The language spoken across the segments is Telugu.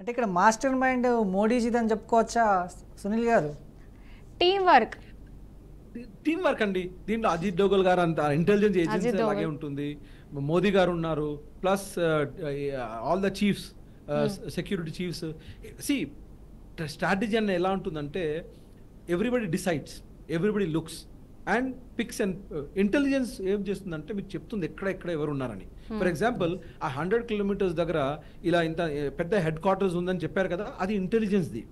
అంటే ఇక్కడ మాస్టర్ మైండ్ మోడీజీది అని చెప్పుకోవచ్చా సునీల్ గారు? టీమ్ వర్క్ అండి. దీంట్లో అజిత్ డోగల్ గారు అంత ఇంటెలిజెన్స్ ఏజెన్సీ అలాగే ఉంటుంది, మోదీ గారు ఉన్నారు, plus all the chiefs, security chiefs. సి స్ట్రాటజీ అన్న ఎలా ఉంటుందంటే everybody decides, everybody looks and picks and intelligence ఏం చేస్తుందంటే మీకు చెప్తుంది ఎక్కడ ఎవరు ఉన్నారని. ఫర్ ఎగ్జాంపుల్ ఆ 100 కిలోమీటర్స్ దగ్గర ఇలా ఇంత పెద్ద హెడ్ క్వార్టర్స్ ఉందని చెప్పారు కదా, అది intelligence the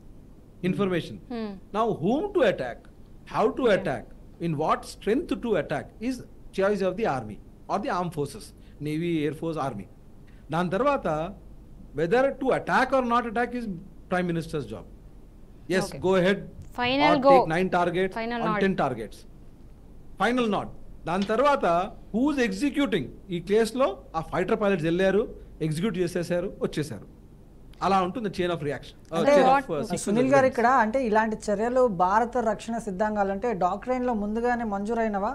information. Now whom to attack, how to attack, in what strength to attack is choice of the army or the armed forces, navy, air force, army. Dan tarvata whether to attack or not attack is prime minister's job. Yes, okay. Go ahead, final or go, take 9 targets final on nod. 10 targets, final nod. Dan tarvata who's executing ee case lo aa fighter pilots ellaru, execute chesesaru, vachchesaru. అలా ఉంటుంది చైన్ ఆఫ్ రియాక్షన్. సునీల్ గారు ఇక్కడ అంటే ఇలాంటి చర్యలు భారత రక్షణ సిద్ధాంగాలంటే డాక్ట్రైన్ లో ముందుగానే మంజూరైనవా?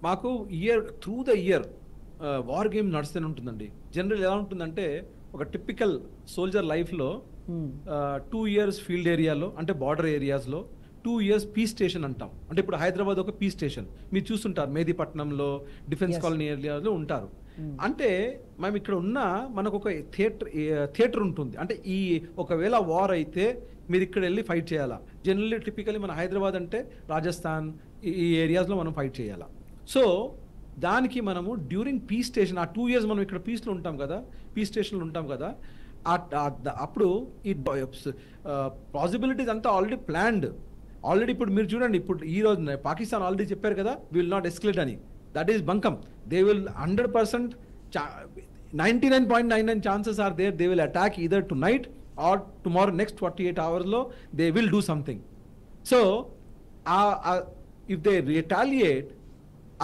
మాకు year through the year war game నడుస్తూనే ఉంటుందండి. జనరల్ ఎలా ఉంటుందంటే ఒక టిపికల్ సోల్జర్ లైఫ్లో 2 years ఫీల్డ్ ఏరియాలో అంటే బార్డర్ ఏరియాస్లో 2 years పీస్ స్టేషన్ అంటాం. అంటే ఇప్పుడు హైదరాబాద్ ఒక పీస్ స్టేషన్ మీరు చూస్తుంటారు, మేదీపట్నంలో డిఫెన్స్ కాలనీ ఏరియాలో ఉంటారు. అంటే మేము ఇక్కడ ఉన్న మనకు ఒక థియేటర్ ఉంటుంది. అంటే ఈ ఒకవేళ వార్ అయితే మీరు ఇక్కడ వెళ్ళి ఫైట్ చేయాలా. జనరల్లీ టిపికలీ మన హైదరాబాద్ అంటే రాజస్థాన్ ఈ ఏరియాస్లో మనం ఫైట్ చేయాలా. సో దానికి మనము డ్యూరింగ్ పీస్ స్టేషన్ ఆ 2 years మనం ఇక్కడ పీస్లో ఉంటాం కదా, పీస్ స్టేషన్లో ఉంటాం కదా, అప్పుడు ఈ పాసిబిలిటీస్ అంతా ఆల్రెడీ ప్లాన్డ్. ఆల్రెడీ ఇప్పుడు మీరు చూడండి, ఇప్పుడు ఈ రోజు పాకిస్తాన్ ఆల్రెడీ చెప్పారు కదా విల్ నాట్ ఎస్కలేట్ అని. That is bunkum. They will 100% 99.99 chances are there they will attack either tonight or tomorrow, next 48 hours lo they will do something. So if they retaliate,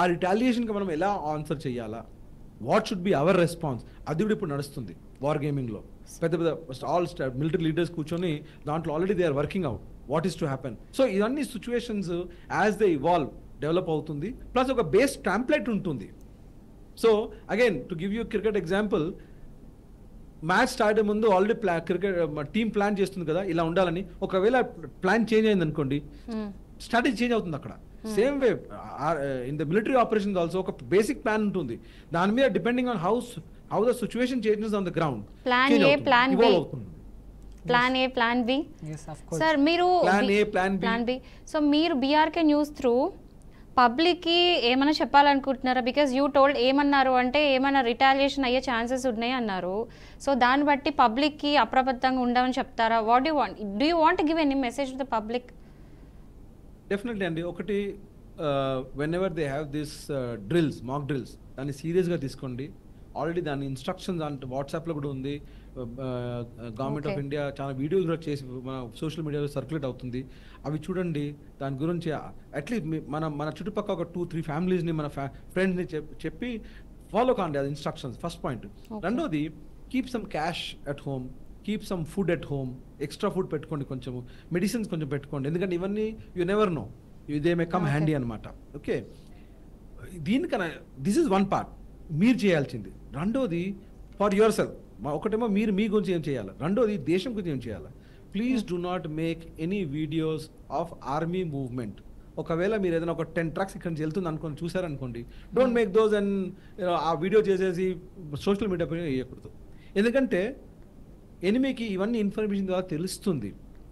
ఆ రిటాలియేషన్ కి మనం ఎలా ఆన్సర్ చేయాలా, what should be our response, అది కూడా ఇప్పుడు నడుస్తుంది వార్ గేమింగ్లో. పెద్ద ఆల్ మిలిటరీ లీడర్స్ కూర్చొని దాంట్లో already they are working out what is to happen. So ఇవన్నీ situations as they evolve develop అవుతుంది. ప్లస్ ఒక బేస్ టెంప్లెట్ ఉంటుంది. So again to give you cricket example, match start అయ్యే ముందు ఆల్రెడీ క్రికెట్ టీమ్ ప్లాన్ చేస్తుంది కదా ఇలా ఉండాలని. ఒకవేళ ప్లాన్ చేంజ్ అయింది అనుకోండి, స్ట్రాటజీ చేంజ్ అవుతుంది అక్కడ. Same way in the military operations also ఒక బేసిక్ ప్లాన్ ఉంటుంది. దాని మీద depending on how the situation changes on the ground, plan A plan B, plan A plan B. Sir మీరు ప్లాన్ బి. సో మీరు బీఆర్కే న్యూస్ త్రూ పబ్లిక్కి ఏమైనా చెప్పాలనుకుంటున్నారా? బికాజ్ యూ టోల్డ్ ఏమన్నారు అంటే ఏమైనా రిటాలియేషన్ అయ్యే ఛాన్సెస్ ఉన్నాయి అన్నారు. సో దాన్ని బట్టి పబ్లిక్కి అప్రమత్తంగా ఉండమని చెప్తారా? What do you want give any message to the public? Definitely అండి. ఒకటి, when ever they have this drills, mock drills, దాన్ని సీరియస్గా తీసుకోండి. ఆల్రెడీ దాని ఇన్స్ట్రక్షన్స్ అంటే వాట్సాప్లో కూడా ఉంది. గవర్నమెంట్ ఆఫ్ ఇండియా చాలా వీడియోస్ కూడా చేసి మన సోషల్ మీడియాలో సర్క్యులేట్ అవుతుంది. అవి చూడండి. దాని గురించి అట్లీస్ట్ మన చుట్టుపక్కల ఒక 2-3 ఫ్యామిలీస్ని మన ఫ్రెండ్స్ని చెప్పి ఫాలో కాండి అది ఇన్స్ట్రక్షన్స్. First point. రెండోది, keep some cash at home, keep some food at home. Extra food పెట్టుకోండి, కొంచెం మెడిసిన్స్ కొంచెం పెట్టుకోండి. ఎందుకంటే ఇవన్నీ you never know, they may come handy అనమాట. ఓకే, దీనికన్నా దిస్ ఈజ్ వన్ పార్ట్ మీరు చేయాల్సింది. రెండోది ఫర్ యువర్ సెల్ఫ్. ఒకటేమో మీరు మీ గురించి ఏం చేయాలి, రెండోది దేశం గురించి ఏం చేయాలి. Please do not make any videos of army movement. ఒకవేళ మీరు ఏదైనా ఒక 10 trucks ఇక్కడ నుంచి వెళ్తుంది అనుకోండి, చూసారనుకోండి, డోంట్ మేక్ దోస్ అండ్ ఆ వీడియో చేసేసి సోషల్ మీడియా పైన వేయకూడదు. ఎందుకంటే ఎనిమికి ఇవన్నీ ఇన్ఫర్మేషన్ ద్వారా తెలుస్తుంది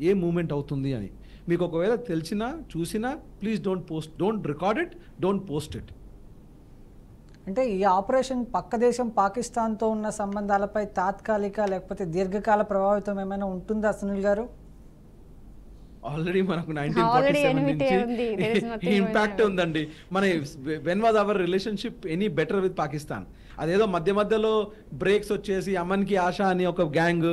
ఏ మూవ్మెంట్ అవుతుంది అని. మీకు ఒకవేళ తెలిసినా చూసినా please don't post, don't record it, don't post it. అంటే ఈ ఆపరేషన్ పక్క దేశం పాకిస్తాన్తో ఉన్న సంబంధాలపై తాత్కాలిక లేకపోతే దీర్ఘకాల ప్రభావితం ఏమైనా ఉంటుందా సునీల్ గారు? ఆల్రెడీ మనకు 1947 నుంచి ఇంపాక్ట్ ఉందండి. మన when was our relationship any better with Pakistan? అదేదో మధ్యలో బ్రేక్స్ వచ్చేసి అమన్కి ఆశ అని ఒక గ్యాంగ్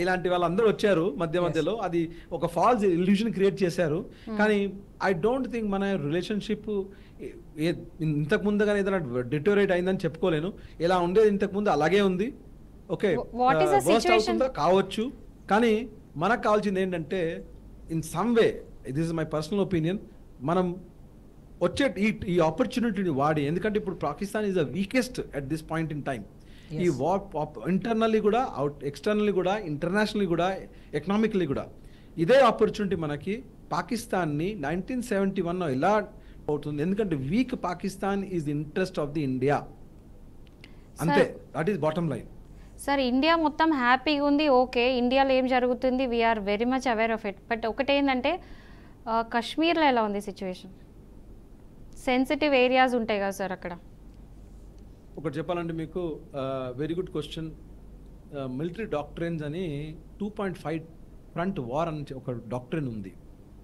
ఇలాంటి వాళ్ళందరూ వచ్చారు మధ్యలో. అది ఒక ఫాల్స్ ఇల్యూషన్ క్రియేట్ చేశారు. కానీ ఐ డోంట్ థింక్ మన రిలేషన్షిప్ ఇంతకు ముందుగానే ఏదైనా డిటోరేట్ అయిందని చెప్పుకోలేను. ఎలా ఉండేది ఇంతకు ముందు అలాగే ఉంది. ఓకే, వర్స్ట్ అవుతుందా కావచ్చు, కానీ మనకు కావాల్సింది ఏంటంటే in some way, this is my personal opinion, మనం వచ్చే ఈ ఆపర్చునిటీని వాడి, ఎందుకంటే ఇప్పుడు Pakistan is the weakest at this point in time. ఈ వార్ ఇంటర్నల్లీ కూడా ఎక్స్టర్నల్లీ కూడా ఇంటర్నేషనల్లీ కూడా ఎకనామికలీ కూడా ఇదే ఆపర్చునిటీ మనకి పాకిస్తాన్ని 1971 ఎలా అవుతుంది, ఎందుకంటే weak Pakistan is interest of the India, అంతే, that is bottom line. Sir India మొత్తం హ్యాపీగా ఉంది, ఓకే, ఇండియాలో ఏం జరుగుతుంది we are very much aware of it. But ఒకటేంటంటే కాశ్మీర్లో ఎలా ఉంది సిచ్యువేషన్? సెన్సిటివ్ ఏరియాస్ ఉంటాయి కదా సార్ అక్కడ. ఒకటి చెప్పాలంటే మీకు very good question. Military doctrines అని 2.5 ఫ్రంట్ వార్ అని ఒక డాక్ట్రైన్ ఉంది.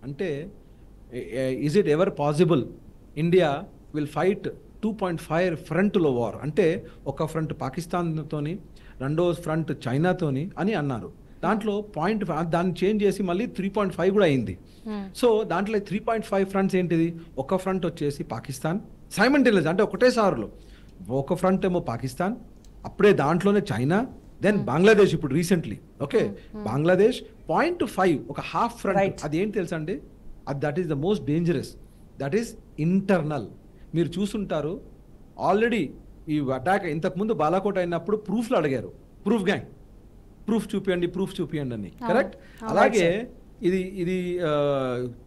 అంటే is it ever possible India will fight 2.5 ఫ్రంట్లో వార్, అంటే ఒక ఫ్రంట్ పాకిస్తాన్తోని, రెండో ఫ్రంట్ చైనాతోని అని అన్నారు. దాంట్లో దాన్ని చేంజ్ చేసి మళ్ళీ 3.5 కూడా అయింది. సో దాంట్లో 3.5 ఫ్రంట్స్ ఏంటిది, ఒక ఫ్రంట్ వచ్చేసి పాకిస్తాన్ సైమల్టేనియస్, అంటే ఒకటేసారిలో ఒక ఫ్రంట్ ఏమో పాకిస్తాన్, అప్పుడే దాంట్లోనే చైనా, దెన్ బంగ్లాదేశ్ ఇప్పుడు రీసెంట్లీ, ఓకే, బంగ్లాదేశ్ 0.5 ఒక హాఫ్ ఫ్రంట్. అది ఏంటి తెలుసా అండి, that is the most dangerous, that is internal. మీరు చూసుంటారు ఆల్రెడీ ఈ అటాక్ ఇంతకుముందు బాలాకోట్ అయినప్పుడు ప్రూఫ్లు అడిగారు, ప్రూఫ్ గ్యాంగ్, ప్రూఫ్ చూపియండి అని, కరెక్ట్. అలాగే ఇది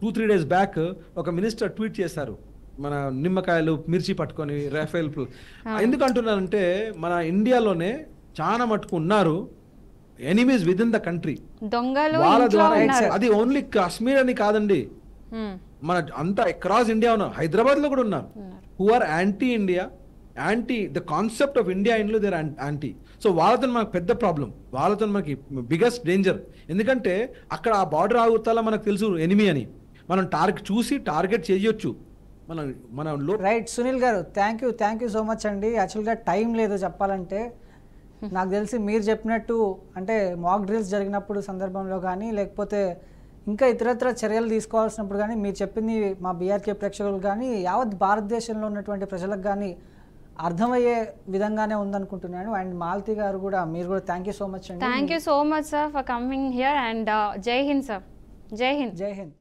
2-3 days బ్యాక్ ఒక మినిస్టర్ ట్వీట్ చేశారు, మన నిమ్మకాయలు మిర్చి పట్టుకొని రాఫెల్. ఎందుకు అంటున్నారంటే మన ఇండియాలోనే చాలా మటుకు ఉన్నారు enemies with in the country, వాళ్ళ ద్వారా. అది ఓన్లీ కాశ్మీర్ అని కాదండి, మన అంతా అక్రాస్ ఇండియా ఉన్నారు, హైదరాబాద్ లో కూడా ఉన్నారు, who are anti India, anti the concept of India ఇంట్లో దేర్ యాంటీ. సో వాళ్ళతో మనకు పెద్ద ప్రాబ్లం, వాళ్ళతో మనకి బిగ్గెస్ట్ డేంజర్. ఎందుకంటే అక్కడ ఆ బార్డర్ ఆగుతాలో మనకు తెలుసు ఎనిమీ అని, మనం టార్గెట్ చేయొచ్చు మన రైట్. సునీల్ గారు థ్యాంక్ యూ సో మచ్ అండి. యాక్చువల్గా టైం లేదు చెప్పాలంటే. నాకు తెలిసి మీరు చెప్పినట్టు అంటే మాక్ డ్రిల్స్ జరిగినప్పుడు సందర్భంలో కానీ, లేకపోతే ఇంకా ఇతరత్ర చర్యలు తీసుకోవాల్సినప్పుడు కానీ, మీరు చెప్పింది మా బీఆర్కే ప్రేక్షకులు కానీ యావత్ భారతదేశంలో ఉన్నటువంటి ప్రజలకు కానీ అర్థమయ్యే విధంగానే ఉందనుకుంటున్నాను. అండ్ మాలతి గారు కూడా, మీరు కూడా థ్యాంక్ యూ సో మచ్ అండి. Thank you so much sir for coming here. And జై హింద్ సార్. జై హింద్.